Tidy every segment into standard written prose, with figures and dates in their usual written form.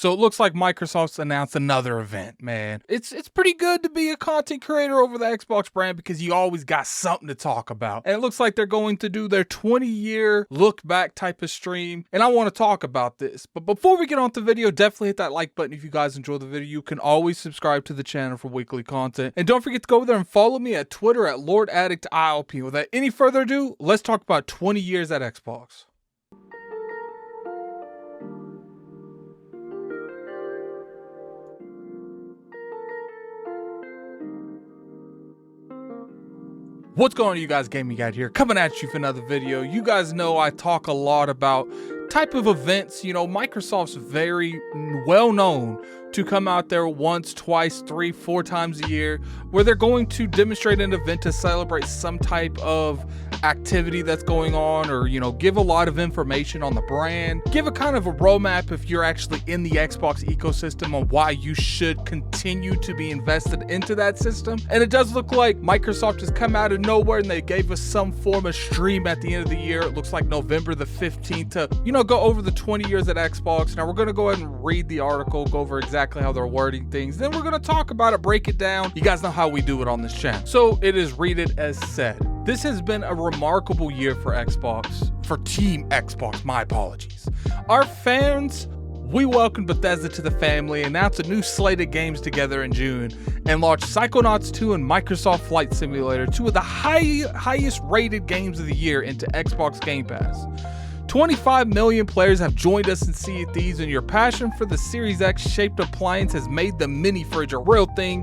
So it looks like Microsoft's announced another event, man. It's pretty good to be a content creator over the Xbox brand because you always got something to talk about. And it looks like they're going to do their 20-year look back type of stream. And I want to talk about this. But before we get on to the video, definitely hit that like button if you guys enjoy the video. You can always subscribe to the channel for weekly content. And don't forget to go over there and follow me at Twitter at LordAddictILP. Without any further ado, let's talk about 20 years at Xbox. What's going on, you guys? Gaming Guide here, coming at you for another video. You guys know I talk a lot about type of events. You know, Microsoft's very well known to come out there once, twice, 3, 4 times a year where they're going to demonstrate an event to celebrate some type of activity that's going on, or, you know, give a lot of information on the brand, give a kind of a roadmap if you're actually in the Xbox ecosystem on why you should continue to be invested into that system. And it does look like Microsoft has come out of nowhere and they gave us some form of stream at the end of the year. It looks like November the 15th to, you know, go over the 20 years at Xbox. Now we're going to go ahead and read the article, go over exactly how they're wording things. Then we're going to talk about it, break it down. You guys know how we do it on this channel. So it is read it as said. This has been a remarkable year for Xbox, for Team Xbox, my apologies. Our fans, we welcomed Bethesda to the family, announced a new slate of games together in June, and launched Psychonauts 2 and Microsoft Flight Simulator, 2 of the highest rated games of the year, into Xbox Game Pass. 25 million players have joined us in Sea of Thieves, and your passion for the Series X shaped appliance has made the mini fridge a real thing.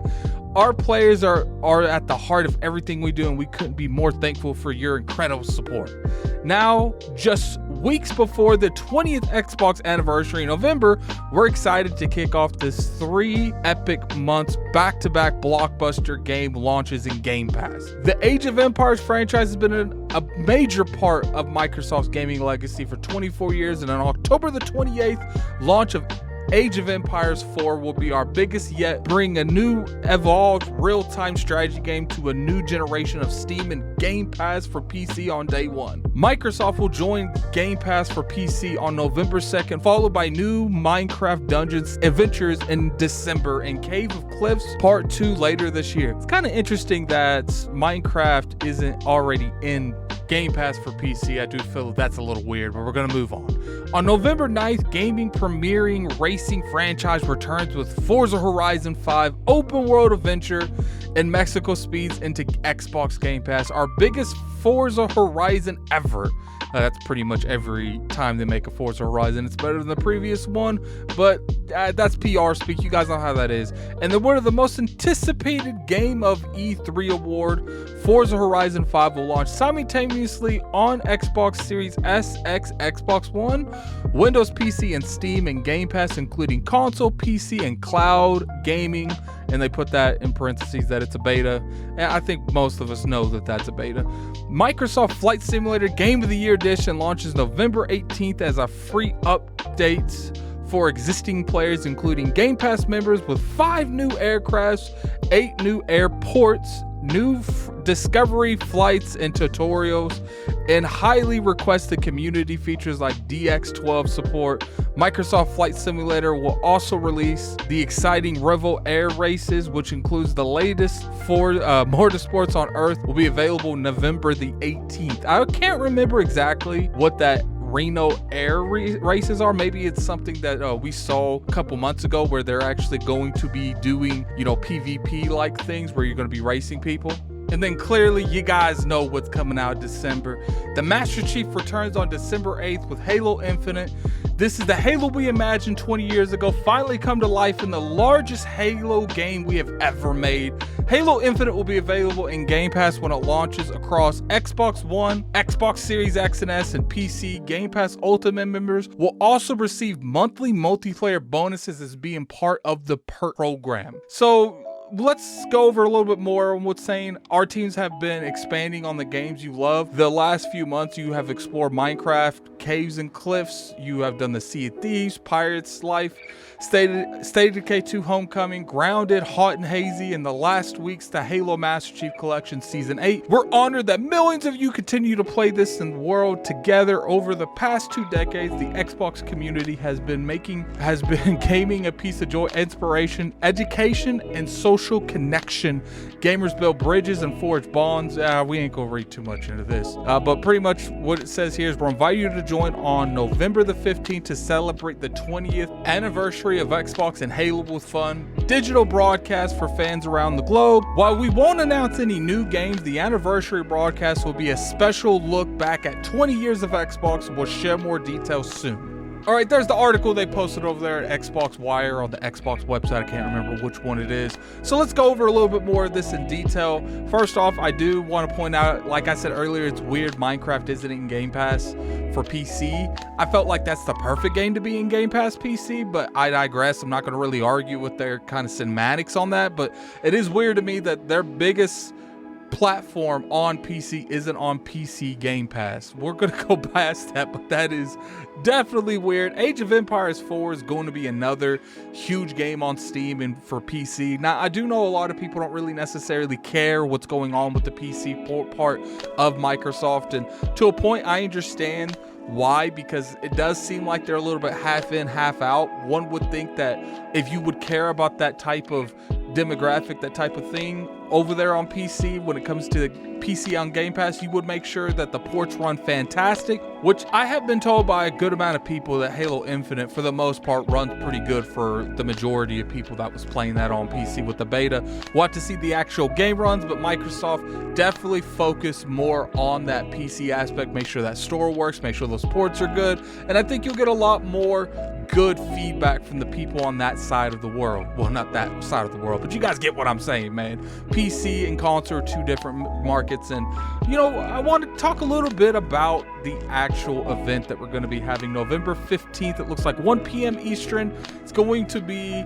Our players are at the heart of everything we do, and we couldn't be more thankful for your incredible support. Now, just weeks before the 20th Xbox anniversary in November, we're excited to kick off this 3 epic months back-to-back blockbuster game launches in Game Pass. The Age of Empires franchise has been a major part of Microsoft's gaming legacy for 24 years, and on October the 28th, launch of Age of Empires 4 will be our biggest yet, bring a new evolved real-time strategy game to a new generation of Steam and Game Pass for PC on day 1. Microsoft will join Game Pass for PC on November 2nd, followed by new Minecraft Dungeons Adventures in December and Cave of Cliffs Part 2 later this year. It's kind of interesting that Minecraft isn't already in Game Pass for PC. I do feel that's a little weird, but we're going to move on. On November 9th, gaming premiering racing franchise returns with Forza Horizon 5 open world adventure and Mexico speeds into Xbox Game Pass, our biggest Forza Horizon ever. That's pretty much every time they make a Forza Horizon. It's better than the previous one, but that's PR speak. You guys know how that is. And then one of the most anticipated Game of E3 award, Forza Horizon 5 will launch simultaneously on Xbox Series S, X, Xbox One, Windows PC, and Steam, and Game Pass, including console, PC, and cloud gaming. And they put that in parentheses that it's a beta. And I think most of us know that that's a beta. Microsoft Flight Simulator Game of the Year Edition launches November 18th as a free update for existing players, including Game Pass members, with 5 new aircrafts, 8 new airports, new discovery flights and tutorials, and highly requested community features like DX12 support. Microsoft Flight Simulator will also release the exciting Revo Air Races, which includes the latest for motorsports on Earth, will be available November the 18th. I can't remember exactly what that Reno Air races are. Maybe it's something that we saw a couple months ago where they're actually going to be doing, you know, PvP like things where you're going to be racing people. And then clearly you guys know what's coming out December. The Master Chief returns on December 8th with Halo Infinite. This is the Halo we imagined 20 years ago finally come to life in the largest Halo game we have ever made. Halo Infinite will be available in Game Pass when it launches across Xbox One, Xbox Series X and S, and PC. Game Pass Ultimate members will also receive monthly multiplayer bonuses as being part of the perk program. So let's go over a little bit more on what's saying. Our teams have been expanding on the games you love. The last few months, you have explored Minecraft, Caves and Cliffs. You have done the Sea of Thieves, Pirates Life, State of Decay 2 Homecoming, Grounded, Hot and Hazy, and the last week's the Halo Master Chief Collection Season 8. We're honored that millions of you continue to play this in the world together. Over the past 2 decades, the Xbox community has been gaming a piece of joy, inspiration, education, and social connection. Gamers build bridges and forge bonds. We ain't gonna read too much into this, but pretty much what it says here is we're inviting you to join on November the 15th to celebrate the 20th anniversary of Xbox and Halo with fun, digital broadcast for fans around the globe. While we won't announce any new games, the anniversary broadcast will be a special look back at 20 years of Xbox. We'll share more details soon. All right, there's the article they posted over there at Xbox Wire on the Xbox website. I can't remember which one it is. So let's go over a little bit more of this in detail. First off, I do want to point out, like I said earlier, it's weird Minecraft isn't in Game Pass for PC. I felt like that's the perfect game to be in Game Pass PC, but I digress. I'm not going to really argue with their kind of cinematics on that, but it is weird to me that their biggest platform on PC isn't on PC Game Pass. We're gonna go past that, but that is definitely weird. Age of Empires 4 is going to be another huge game on Steam and for PC. Now, I do know a lot of people don't really necessarily care what's going on with the PC part of Microsoft, and to a point I understand why, because it does seem like they're a little bit half in, half out. One would think that if you would care about that type of demographic, that type of thing over there on PC, when it comes to PC on Game Pass, you would make sure that the ports run fantastic, which I have been told by a good amount of people that Halo Infinite for the most part runs pretty good for the majority of people that was playing that on PC with the beta. We'll have to see the actual game runs, but Microsoft definitely focus more on that PC aspect, make sure that store works, make sure those ports are good, and I think you'll get a lot more good feedback from the people on that side of the world. Well, not that side of the world, but you guys get what I'm saying, man. PC and console are two different markets, and you know, I want to talk a little bit about the actual event that we're going to be having November 15th. It looks like 1 p.m. Eastern. It's going to be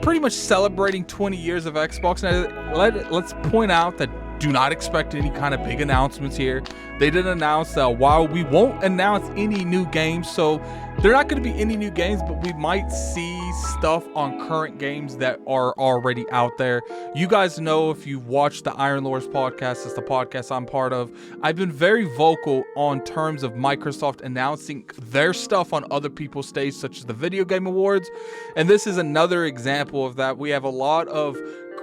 pretty much celebrating 20 years of Xbox. Now, let's point out that do not expect any kind of big announcements here. They did announce that while we won't announce any new games, so there are not going to be any new games, but we might see stuff on current games that are already out there. You guys know, if you've watched the Iron Lords podcast, it's the podcast I'm part of, I've been very vocal on terms of Microsoft announcing their stuff on other people's stage, such as the Video Game Awards, and this is another example of that. We have a lot of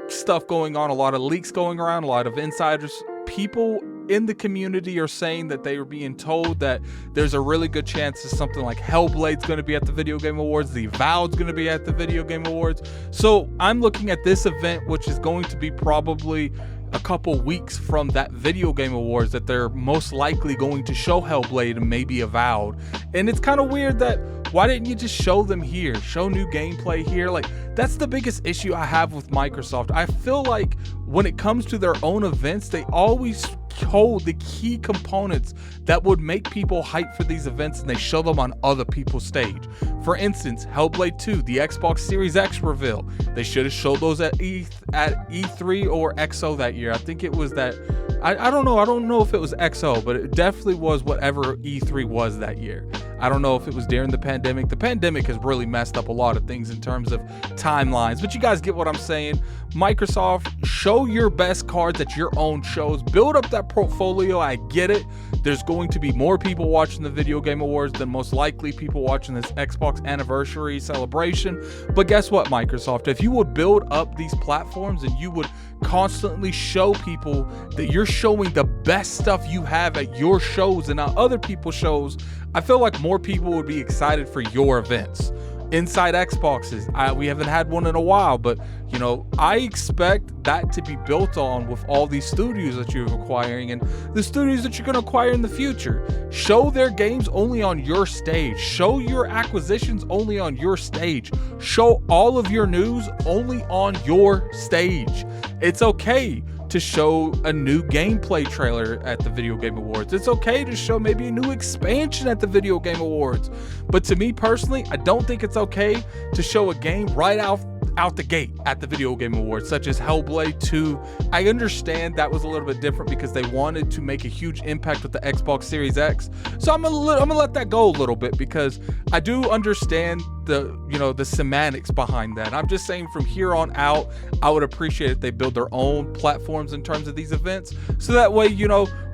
stuff going on, a lot of leaks going around, a lot of insiders. People in the community are saying that they are being told that there's a really good chance that something like Hellblade's going to be at the Video Game Awards, the Avowed's going to be at the Video Game Awards. So I'm looking at this event, which is going to be probably a couple weeks from that Video Game Awards, that they're most likely going to show Hellblade and maybe Avowed. And it's kind of weird that, why didn't you just show them here? Show new gameplay here? Like, that's the biggest issue I have with Microsoft. I feel like when it comes to their own events, they always hold the key components that would make people hype for these events, and they show them on other people's stage. For instance, Hellblade 2, the Xbox Series X reveal. They should have showed those at E3 or XO that year. I think it was that. I don't know. I don't know if it was XO, but it definitely was whatever E3 was that year. I don't know if it was during the pandemic. The pandemic has really messed up a lot of things in terms of timelines, but you guys get what I'm saying. Microsoft, show your best cards at your own shows. Build up that portfolio. I get it. There's going to be more people watching the Video Game Awards than most likely people watching this Xbox anniversary celebration. But guess what, Microsoft? If you would build up these platforms and you would constantly show people that you're showing the best stuff you have at your shows and not other people's shows, I feel like more people would be excited for your events. Inside Xboxes, we haven't had one in a while, but you know, I expect that to be built on with all these studios that you're acquiring and the studios that you're going to acquire in the future. Show their games only on your stage. Show your acquisitions only on your stage. Show all of your news only on your stage. It's okay to show a new gameplay trailer at the Video Game Awards. It's okay to show maybe a new expansion at the Video Game Awards. But to me personally, I don't think it's okay to show a game right out out the gate at the Video Game Awards, such as Hellblade 2. I understand that was a little bit different because they wanted to make a huge impact with the Xbox Series X. So I'm gonna let that go a little bit because I do understand the semantics behind that. I'm just saying from here on out, I would appreciate if they build their own platforms in terms of these events, so that way,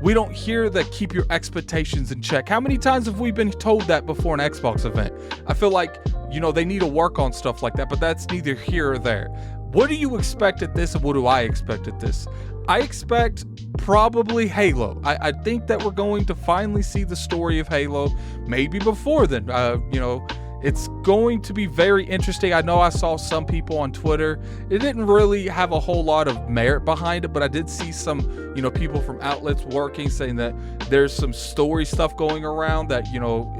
we don't hear that keep your expectations in check. How many times have we been told that before an Xbox event? I feel like, they need to work on stuff like that, but that's neither here or there. What do you expect at this, and what do I expect at this? I expect probably Halo. I think that we're going to finally see the story of Halo, maybe before then. It's going to be very interesting. I know I saw some people on Twitter. It didn't really have a whole lot of merit behind it, but I did see some, people from outlets working saying that there's some story stuff going around that,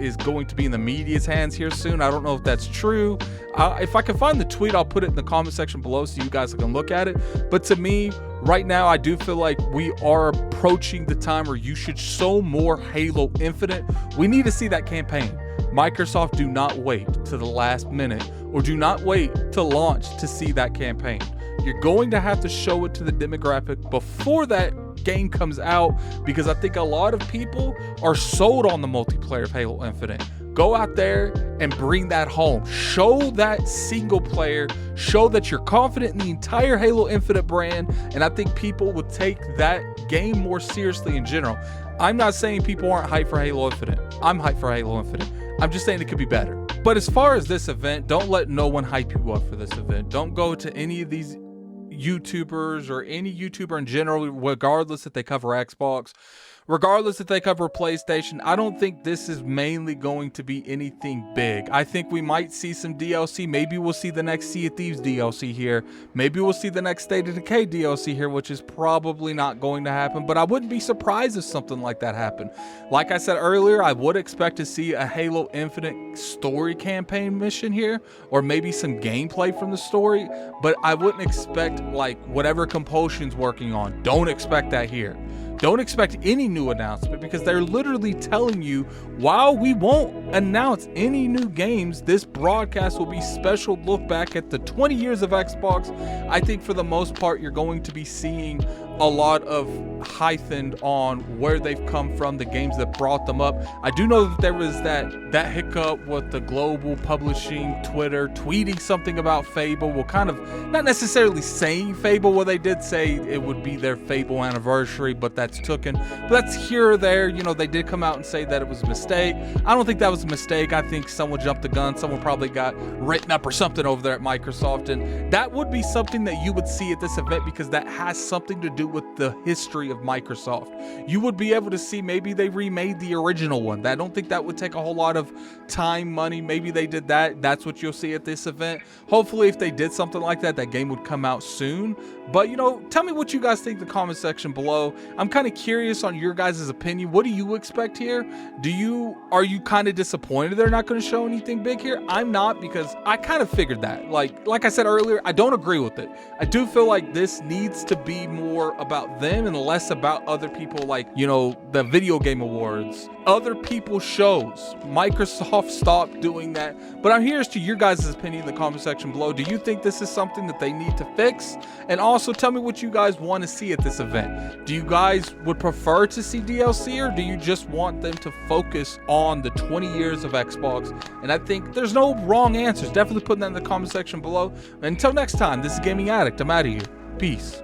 is going to be in the media's hands here soon. I don't know if that's true. If I can find the tweet, I'll put it in the comment section below so you guys can look at it. But to me, right now, I do feel like we are approaching the time where you should show more Halo Infinite. We need to see that campaign. Microsoft, do not wait to the last minute, or do not wait to launch to see that campaign. You're going to have to show it to the demographic before that game comes out, because I think a lot of people are sold on the multiplayer of Halo Infinite. Go out there and bring that home. Show that single player. Show that you're confident in the entire Halo Infinite brand, and I think people would take that game more seriously in general. I'm not saying people aren't hyped for Halo Infinite. I'm hyped for Halo Infinite. I'm just saying it could be better. But as far as this event, don't let no one hype you up for this event. Don't go to any of these YouTubers or any YouTuber in general, regardless if they cover Xbox, regardless if they cover PlayStation. I don't think this is mainly going to be anything big. I think we might see some DLC. Maybe we'll see the next Sea of Thieves DLC here. Maybe we'll see the next State of Decay DLC here, which is probably not going to happen, but I wouldn't be surprised if something like that happened. Like I said earlier, I would expect to see a Halo Infinite story campaign mission here, or maybe some gameplay from the story, but I wouldn't expect like whatever Compulsion's working on. Don't expect that here. Don't expect any new announcement, because they're literally telling you, while we won't announce any new games, this broadcast will be special look back at the 20 years of Xbox. I think for the most part, you're going to be seeing a lot of heightened on where they've come from, the games that brought them up. I do know that there was that hiccup with the global publishing Twitter tweeting something about Fable. Well, kind of not necessarily saying Fable. Well, they did say it would be their Fable anniversary, but that's taken. But that's here or there. They did come out and say that it was a mistake. I don't think that was a mistake. I think someone jumped the gun. Someone probably got written up or something over there at Microsoft, and that would be something that you would see at this event, because that has something to do with the history of Microsoft. You would be able to see maybe they remade the original one. I don't think that would take a whole lot of time, money. Maybe they did that. That's what you'll see at this event. Hopefully, if they did something like that, that game would come out soon. But tell me what you guys think in the comment section below. I'm kind of curious on your guys' opinion. What do you expect here? Are you kind of disappointed they're not going to show anything big here? I'm not, because I kind of figured that. Like I said earlier, I don't agree with it. I do feel like this needs to be more about them and less about other people, like the Video Game Awards, other people's shows. Microsoft stopped doing that. But I'm here as to your guys' opinion in the comment section below. Do you think this is something that they need to fix? And also tell me what you guys want to see at this event. Do you guys would prefer to see DLC, or do you just want them to focus on the 20 years of Xbox? And I think there's no wrong answers. Definitely put that in the comment section below. Until next time, this is Gaming Addict. I'm out of here. Peace.